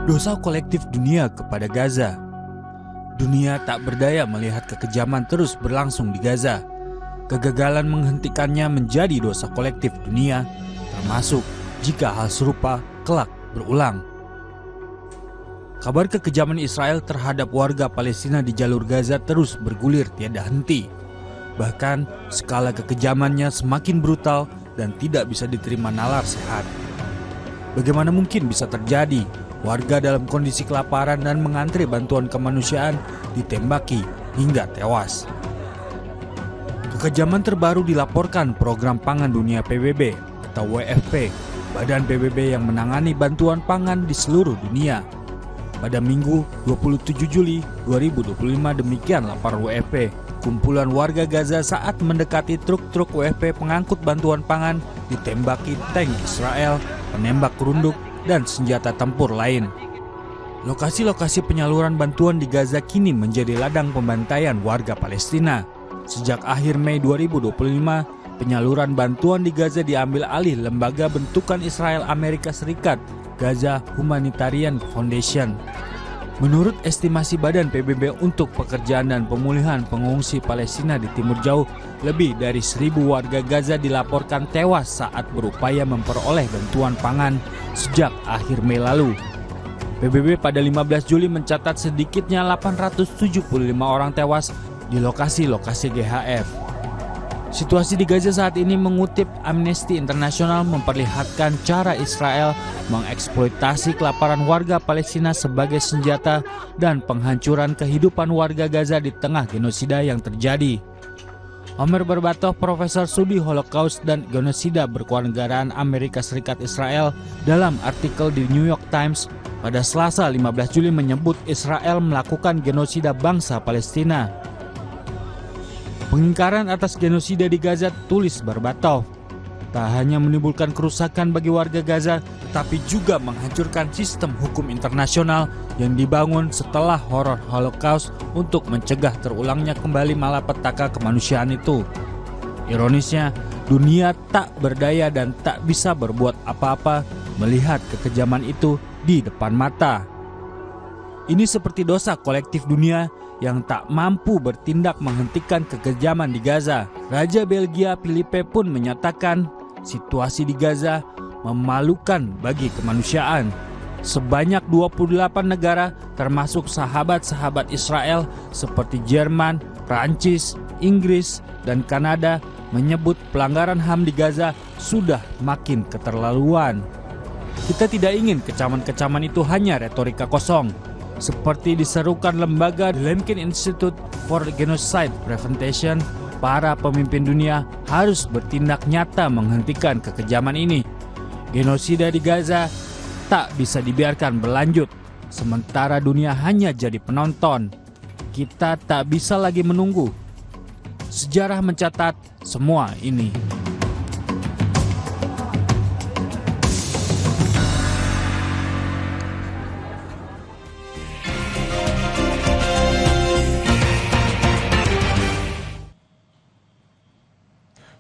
Dosa kolektif dunia kepada Gaza. Dunia tak berdaya melihat kekejaman terus berlangsung di Gaza. Kegagalan menghentikannya menjadi dosa kolektif dunia, termasuk jika hal serupa kelak berulang. Kabar kekejaman Israel terhadap warga Palestina di jalur Gaza terus bergulir tiada henti. Bahkan skala kekejamannya semakin brutal dan tidak bisa diterima nalar sehat. Bagaimana mungkin bisa terjadi warga dalam kondisi kelaparan dan mengantri bantuan kemanusiaan ditembaki hingga tewas? Kekejaman terbaru dilaporkan Program Pangan Dunia PBB atau WFP, badan PBB yang menangani bantuan pangan di seluruh dunia. Pada Minggu 27 Juli 2025 demikian laporan WFP. Kumpulan warga Gaza saat mendekati truk-truk WFP pengangkut bantuan pangan ditembaki tank Israel, penembak runduk, dan senjata tempur lain. Lokasi-lokasi penyaluran bantuan di Gaza kini menjadi ladang pembantaian warga Palestina. Sejak akhir Mei 2025, penyaluran bantuan di Gaza diambil alih lembaga bentukan Israel Amerika Serikat, Gaza Humanitarian Foundation. Menurut estimasi Badan PBB untuk pekerjaan dan pemulihan pengungsi Palestina di Timur Jauh, lebih dari 1.000 warga Gaza dilaporkan tewas saat berupaya memperoleh bantuan pangan sejak akhir Mei lalu. PBB pada 15 Juli mencatat sedikitnya 875 orang tewas di lokasi-lokasi GHF. Situasi di Gaza saat ini, mengutip Amnesty International, memperlihatkan cara Israel mengeksploitasi kelaparan warga Palestina sebagai senjata dan penghancuran kehidupan warga Gaza di tengah genosida yang terjadi. Omer Berbatov, Profesor Studi Holocaust dan Genosida Berkewarganegaraan Amerika Serikat Israel, dalam artikel di New York Times pada Selasa 15 Juli menyebut Israel melakukan genosida bangsa Palestina. Pengingkaran atas genosida di Gaza, tulis Berbatov, tak hanya menimbulkan kerusakan bagi warga Gaza, tetapi juga menghancurkan sistem hukum internasional yang dibangun setelah horor Holocaust untuk mencegah terulangnya kembali malapetaka kemanusiaan itu. Ironisnya, dunia tak berdaya dan tak bisa berbuat apa-apa melihat kekejaman itu di depan mata. Ini seperti dosa kolektif dunia yang tak mampu bertindak menghentikan kekejaman di Gaza. Raja Belgia Philippe pun menyatakan situasi di Gaza memalukan bagi kemanusiaan. Sebanyak 28 negara termasuk sahabat-sahabat Israel seperti Jerman, Prancis, Inggris, dan Kanada menyebut pelanggaran HAM di Gaza sudah makin keterlaluan. Kita tidak ingin kecaman-kecaman itu hanya retorika kosong. Seperti diserukan lembaga Lemkin Institute for Genocide Prevention, para pemimpin dunia harus bertindak nyata menghentikan kekejaman ini. Genosida di Gaza tak bisa dibiarkan berlanjut, sementara dunia hanya jadi penonton. Kita tak bisa lagi menunggu. Sejarah mencatat semua ini.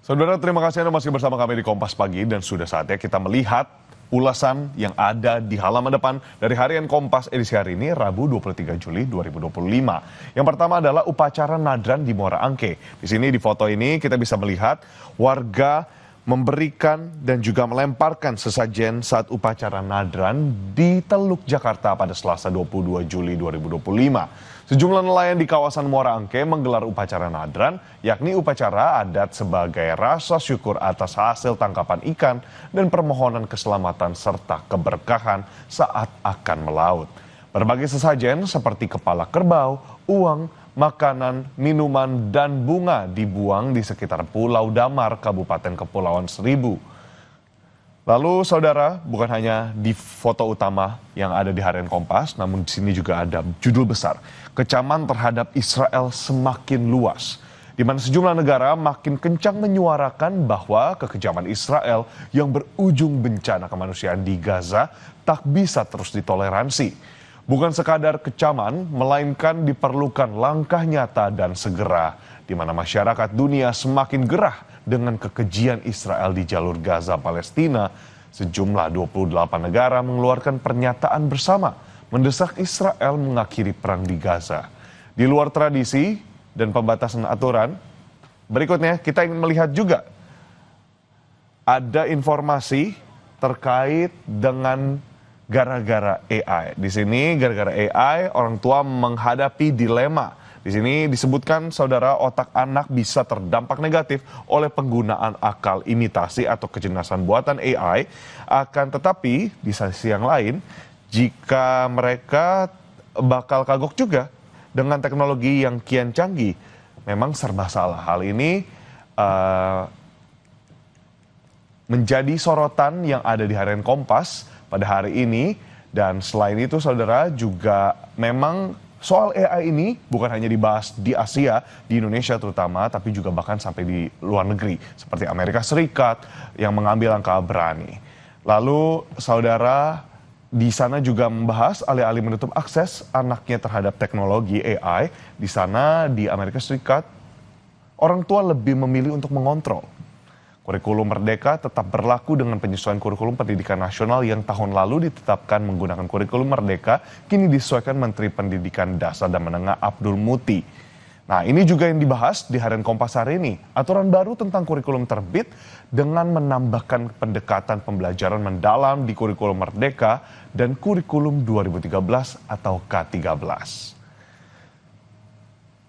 Saudara, terima kasih Anda masih bersama kami di Kompas Pagi, dan sudah saatnya kita melihat ulasan yang ada di halaman depan dari Harian Kompas edisi hari ini, Rabu 23 Juli 2025. Yang pertama adalah upacara nadran di Muara Angke. Di sini di foto ini kita bisa melihat warga memberikan dan juga melemparkan sesajen saat upacara nadran di Teluk Jakarta pada Selasa 22 Juli 2025. Sejumlah nelayan di kawasan Muara Angke menggelar upacara nadran, yakni upacara adat sebagai rasa syukur atas hasil tangkapan ikan dan permohonan keselamatan serta keberkahan saat akan melaut. Berbagai sesajen seperti kepala kerbau, uang, makanan, minuman, dan bunga dibuang di sekitar Pulau Damar, Kabupaten Kepulauan Seribu. Lalu saudara, bukan hanya di foto utama yang ada di Harian Kompas, namun di sini juga ada judul besar, kecaman terhadap Israel semakin luas, di mana sejumlah negara makin kencang menyuarakan bahwa kekejaman Israel yang berujung bencana kemanusiaan di Gaza tak bisa terus ditoleransi. Bukan sekadar kecaman, melainkan diperlukan langkah nyata dan segera, di mana masyarakat dunia semakin gerah dengan kekejian Israel di jalur Gaza Palestina. Sejumlah 28 negara mengeluarkan pernyataan bersama mendesak Israel mengakhiri perang di Gaza. Di luar tradisi dan pembatasan aturan, berikutnya kita ingin melihat juga ada informasi terkait dengan gara-gara AI. Di sini gara-gara AI orang tua menghadapi dilema. Di sini disebutkan saudara otak anak bisa terdampak negatif oleh penggunaan akal imitasi atau kecerdasan buatan AI. Akan tetapi di sisi yang lain, jika mereka bakal kagok juga dengan teknologi yang kian canggih, memang serba salah. Hal ini menjadi sorotan yang ada di harian Kompas pada hari ini. Dan selain itu saudara, juga memang soal AI ini bukan hanya dibahas di Asia, di Indonesia terutama, tapi juga bahkan sampai di luar negeri, seperti Amerika Serikat yang mengambil langkah berani. Lalu saudara, di sana juga membahas alih-alih menutup akses anaknya terhadap teknologi AI. Di sana di Amerika Serikat, orang tua lebih memilih untuk mengontrol. Kurikulum Merdeka tetap berlaku dengan penyesuaian kurikulum pendidikan nasional yang tahun lalu ditetapkan menggunakan kurikulum Merdeka, kini disesuaikan Menteri Pendidikan Dasar dan Menengah Abdul Muti. Nah, ini juga yang dibahas di harian Kompas hari ini. Aturan baru tentang kurikulum terbit dengan menambahkan pendekatan pembelajaran mendalam di kurikulum Merdeka dan kurikulum 2013 atau K13.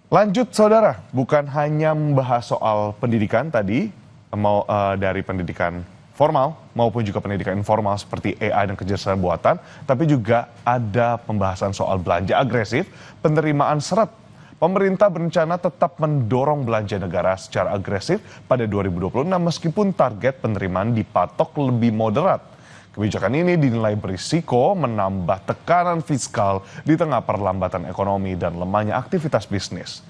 Lanjut saudara, bukan hanya membahas soal pendidikan tadi, dari pendidikan formal maupun juga pendidikan informal seperti AI dan kecerdasan buatan, tapi juga ada pembahasan soal belanja agresif, penerimaan seret. Pemerintah berencana tetap mendorong belanja negara secara agresif pada 2026 meskipun target penerimaan dipatok lebih moderat. Kebijakan ini dinilai berisiko menambah tekanan fiskal di tengah perlambatan ekonomi dan lemahnya aktivitas bisnis.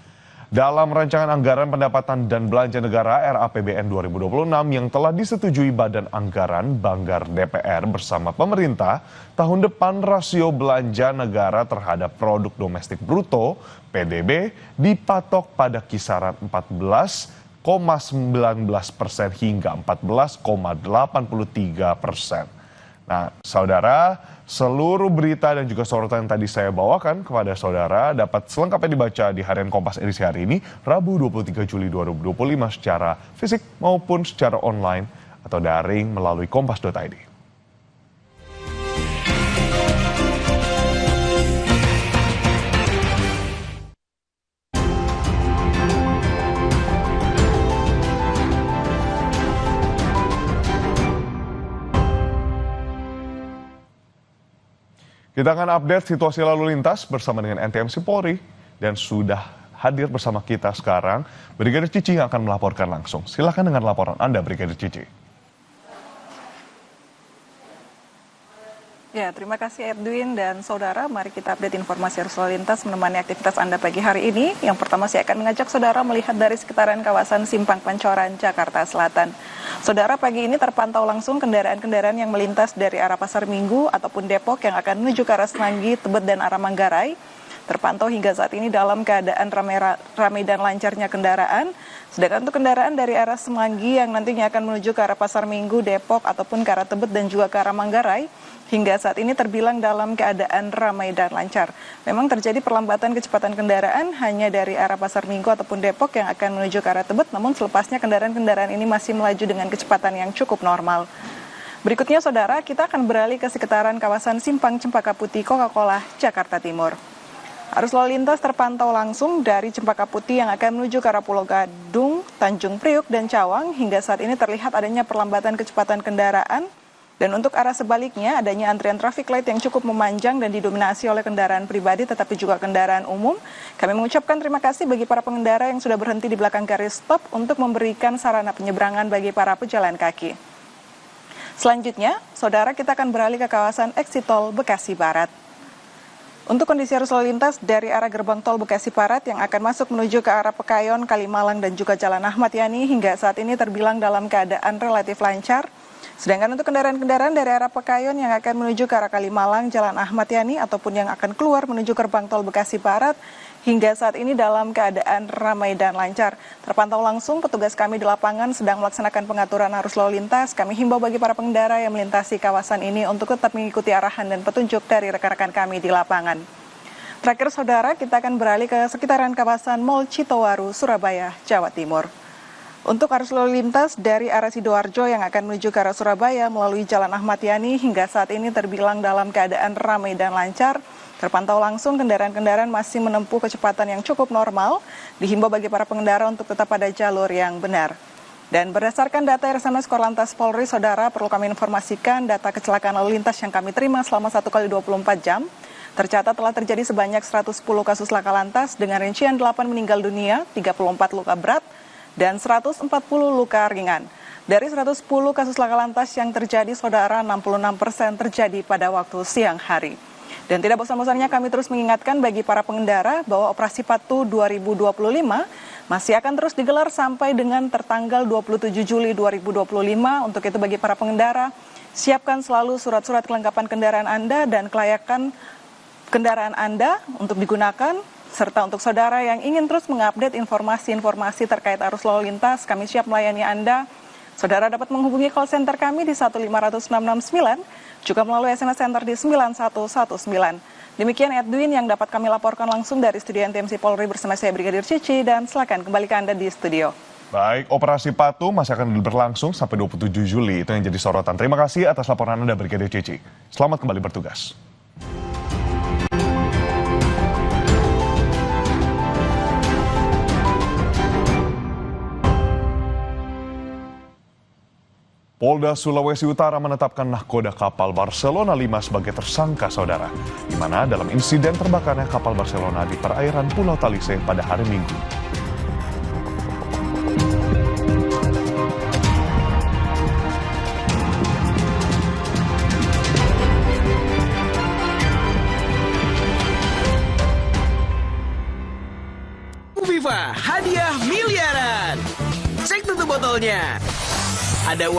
Dalam rancangan anggaran pendapatan dan belanja negara RAPBN 2026 yang telah disetujui Badan Anggaran Banggar DPR bersama pemerintah, tahun depan rasio belanja negara terhadap produk domestik bruto (PDB) dipatok pada kisaran 14,19% hingga 14,83%. Nah, saudara, seluruh berita dan juga sorotan yang tadi saya bawakan kepada saudara dapat selengkapnya dibaca di harian Kompas edisi hari ini, Rabu 23 Juli 2025 secara fisik maupun secara online atau daring melalui kompas.id. Kita akan update situasi lalu lintas bersama dengan NTMC Polri dan sudah hadir bersama kita sekarang Brigadir Cici yang akan melaporkan langsung. Silakan dengan laporan Anda, Brigadir Cici. Ya, terima kasih Edwin dan saudara. Mari kita update informasi arus lalu lintas menemani aktivitas Anda pagi hari ini. Yang pertama saya akan mengajak saudara melihat dari sekitaran kawasan Simpang Pancoran, Jakarta Selatan. Saudara, pagi ini terpantau langsung kendaraan-kendaraan yang melintas dari arah Pasar Minggu ataupun Depok yang akan menuju ke arah Semanggi, Tebet, dan arah Manggarai. Terpantau hingga saat ini dalam keadaan ramai dan lancarnya kendaraan. Sedangkan untuk kendaraan dari arah Semanggi yang nantinya akan menuju ke arah Pasar Minggu, Depok, ataupun ke arah Tebet dan juga ke arah Manggarai, hingga saat ini terbilang dalam keadaan ramai dan lancar. Memang terjadi perlambatan kecepatan kendaraan hanya dari arah Pasar Minggu ataupun Depok yang akan menuju ke arah Tebet, namun selepasnya kendaraan-kendaraan ini masih melaju dengan kecepatan yang cukup normal. Berikutnya saudara, kita akan beralih ke sekitaran kawasan Simpang Cempaka Putih, Coca-Cola, Jakarta Timur. Arus lalu lintas terpantau langsung dari Cempaka Putih yang akan menuju ke arah Pulau Gadung, Tanjung Priuk, dan Cawang. Hingga saat ini terlihat adanya perlambatan kecepatan kendaraan. Dan untuk arah sebaliknya adanya antrian traffic light yang cukup memanjang dan didominasi oleh kendaraan pribadi tetapi juga kendaraan umum. Kami mengucapkan terima kasih bagi para pengendara yang sudah berhenti di belakang garis stop untuk memberikan sarana penyeberangan bagi para pejalan kaki. Selanjutnya, saudara, kita akan beralih ke kawasan Exit Tol Bekasi Barat. Untuk kondisi arus lalu lintas dari arah gerbang tol Bekasi Barat yang akan masuk menuju ke arah Pekayon, Kalimalang, dan juga Jalan Ahmad Yani hingga saat ini terbilang dalam keadaan relatif lancar. Sedangkan untuk kendaraan-kendaraan dari arah Pekayon yang akan menuju ke arah Kalimalang, Jalan Ahmad Yani, ataupun yang akan keluar menuju gerbang tol Bekasi Barat, hingga saat ini dalam keadaan ramai dan lancar. Terpantau langsung petugas kami di lapangan sedang melaksanakan pengaturan arus lalu lintas. Kami himbau bagi para pengendara yang melintasi kawasan ini untuk tetap mengikuti arahan dan petunjuk dari rekan-rekan kami di lapangan. Terakhir saudara, kita akan beralih ke sekitaran kawasan Mall Citowaru, Surabaya, Jawa Timur. Untuk arus lalu lintas dari arah Sidoarjo yang akan menuju ke arah Surabaya melalui Jalan Ahmad Yani hingga saat ini terbilang dalam keadaan ramai dan lancar. Terpantau langsung kendaraan-kendaraan masih menempuh kecepatan yang cukup normal. Dihimbau bagi para pengendara untuk tetap pada jalur yang benar. Dan berdasarkan data RSMS Korlantas Polri, saudara, perlu kami informasikan data kecelakaan lalu lintas yang kami terima selama 1 kali 24 jam. Tercatat telah terjadi sebanyak 110 kasus laka lantas dengan rincian 8 meninggal dunia, 34 luka berat, dan 140 luka ringan. Dari 110 kasus laka lantas yang terjadi, saudara, 66% terjadi pada waktu siang hari. Dan tidak bosan-bosannya kami terus mengingatkan bagi para pengendara bahwa operasi Patuh 2025 masih akan terus digelar sampai dengan tertanggal 27 Juli 2025. Untuk itu bagi para pengendara, siapkan selalu surat-surat kelengkapan kendaraan Anda dan kelayakan kendaraan Anda untuk digunakan. Serta untuk saudara yang ingin terus mengupdate informasi-informasi terkait arus lalu lintas, kami siap melayani Anda. Saudara dapat menghubungi call center kami di 1500669, juga melalui SMS Center di 9119. Demikian Edwin yang dapat kami laporkan langsung dari studio NTMC Polri bersama saya Brigadir Cici, dan silakan kembali ke Anda di studio. Baik, operasi Patuh masih akan berlangsung sampai 27 Juli, itu yang jadi sorotan. Terima kasih atas laporan Anda Brigadir Cici. Selamat kembali bertugas. Polda Sulawesi Utara menetapkan nahkoda kapal Barcelona 5 sebagai tersangka, saudara, di mana dalam insiden terbakarnya kapal Barcelona di perairan Pulau Talise pada hari Minggu. Viva, hadiah miliaran. Cek tutup botolnya. Ada